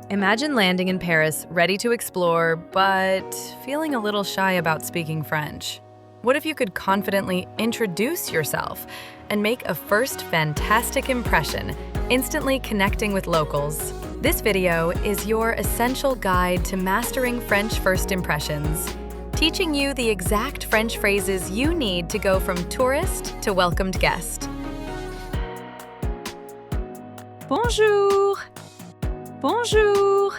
Imagine landing in Paris, ready to explore, but feeling a little shy about speaking French. What if you could confidently introduce yourself and make a first fantastic impression, instantly connecting with locals? This video is your essential guide to mastering French first impressions, teaching you the exact French phrases you need to go from tourist to welcomed guest. Bonjour. Bonjour.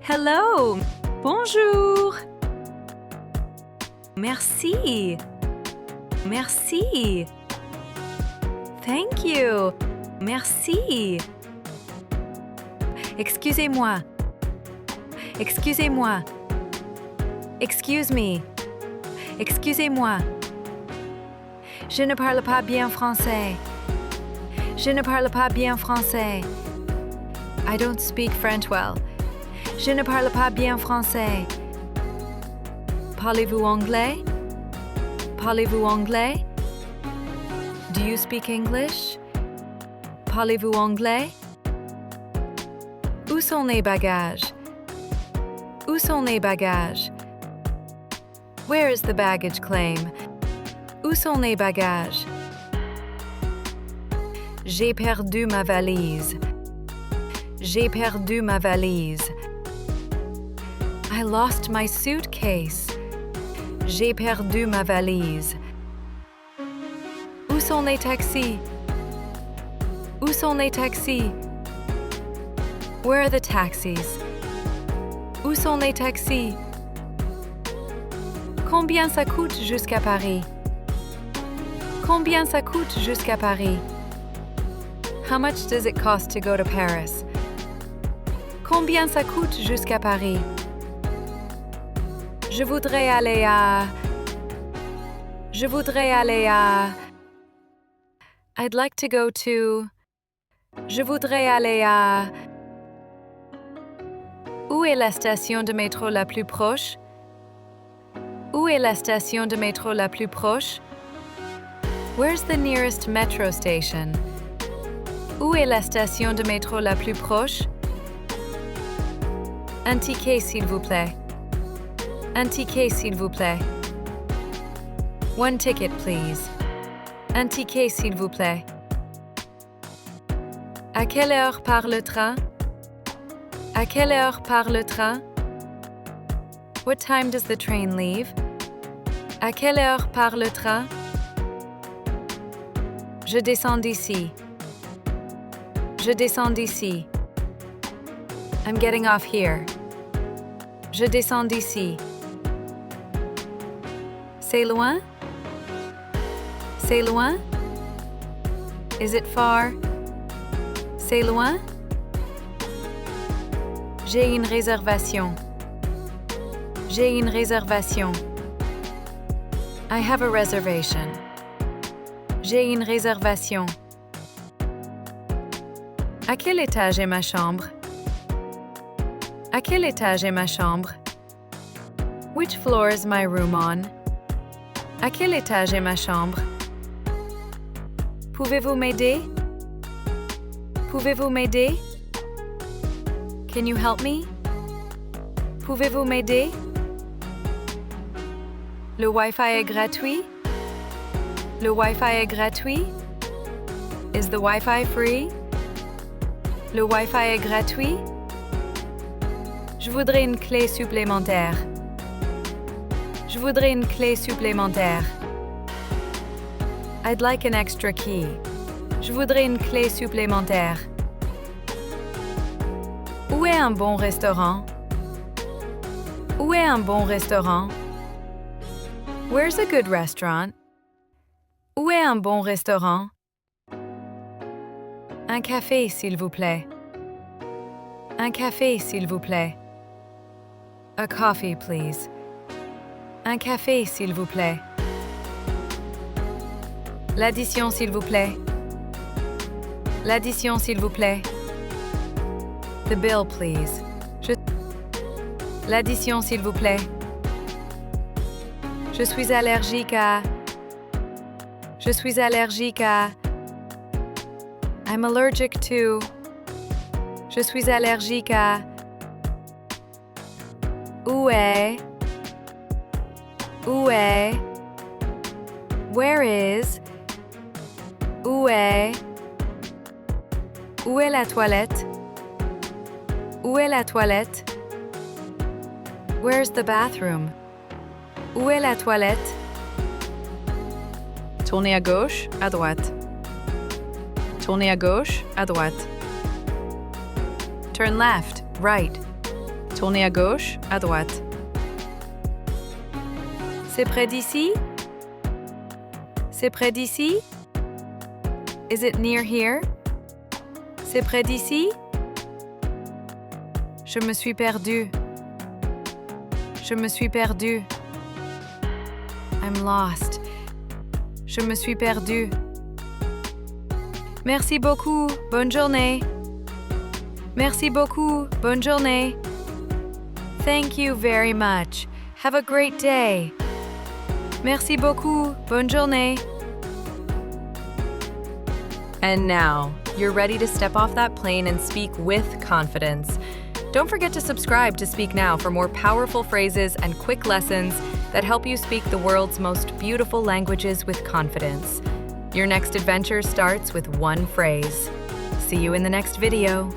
Hello. Bonjour. Merci. Merci. Thank you. Merci. Excusez-moi. Excusez-moi. Excuse me. Excusez-moi. Je ne parle pas bien français. Je ne parle pas bien français. I don't speak French well. Je ne parle pas bien français. Parlez-vous anglais? Parlez-vous anglais? Do you speak English? Parlez-vous anglais? Où sont les bagages? Où sont les bagages? Where is the baggage claim? Où sont les bagages? J'ai perdu ma valise. J'ai perdu ma valise. I lost my suitcase. J'ai perdu ma valise. Où sont les taxis? Où sont les taxis? Where are the taxis? Où sont les taxis? Combien ça coûte jusqu'à Paris? Combien ça coûte jusqu'à Paris? How much does it cost to go to Paris? Combien ça coûte jusqu'à Paris? Je voudrais aller à... Je voudrais aller à... I'd like to go to... Je voudrais aller à... Où est la station de métro la plus proche? Où est la station de métro la plus proche? Where's the nearest metro station? Où est la station de métro la plus proche? Un ticket, s'il vous plaît. Un ticket, s'il vous plaît. One ticket, please. Un ticket, s'il vous plaît. À quelle heure part le train? À quelle heure part le train? What time does the train leave? À quelle heure part le train? Je descends d'ici. Je descends d'ici. I'm getting off here. Je descends d'ici. C'est loin? C'est loin? Is it far? C'est loin? J'ai une réservation. J'ai une réservation. I have a reservation. J'ai une réservation. À quel étage est ma chambre? À quel étage est ma chambre? Which floor is my room on? À quel étage est ma chambre? Pouvez-vous m'aider? Pouvez-vous m'aider? Can you help me? Pouvez-vous m'aider? Le Wi-Fi est gratuit? Le Wi-Fi est gratuit? Is the Wi-Fi free? Le Wi-Fi est gratuit? Je voudrais une clé supplémentaire. Je voudrais une clé supplémentaire. I'd like an extra key. Je voudrais une clé supplémentaire. Où est un bon restaurant? Où est un bon restaurant? Where's a good restaurant? Où est un bon restaurant? Un café, s'il vous plaît. Un café, s'il vous plaît. A coffee, please. Un café, s'il vous plaît. L'addition, s'il vous plaît. L'addition, s'il vous plaît. The bill, please. L'addition, s'il vous plaît. Je suis allergique à... Je suis allergique à... I'm allergic to... Je Je suis allergique à. Où est? Où est? Where is? Où est? Où est la toilette? Où est la toilette? Where's the bathroom? Où est la toilette? Tournez à gauche, à droite. Tournez à gauche, à droite. Turn left, right. Tournez à gauche, à droite. C'est près d'ici? C'est près d'ici? Is it near here? C'est près d'ici? Je me suis perdue. Je me suis perdue. I'm lost. Je me suis perdue. Merci beaucoup. Bonne journée. Merci beaucoup. Bonne journée. Thank you very much. Have a great day. Merci beaucoup. Bonne journée. And now, you're ready to step off that plane and speak with confidence. Don't forget to subscribe to SpeakNow for more powerful phrases and quick lessons that help you speak the world's most beautiful languages with confidence. Your next adventure starts with one phrase. See you in the next video.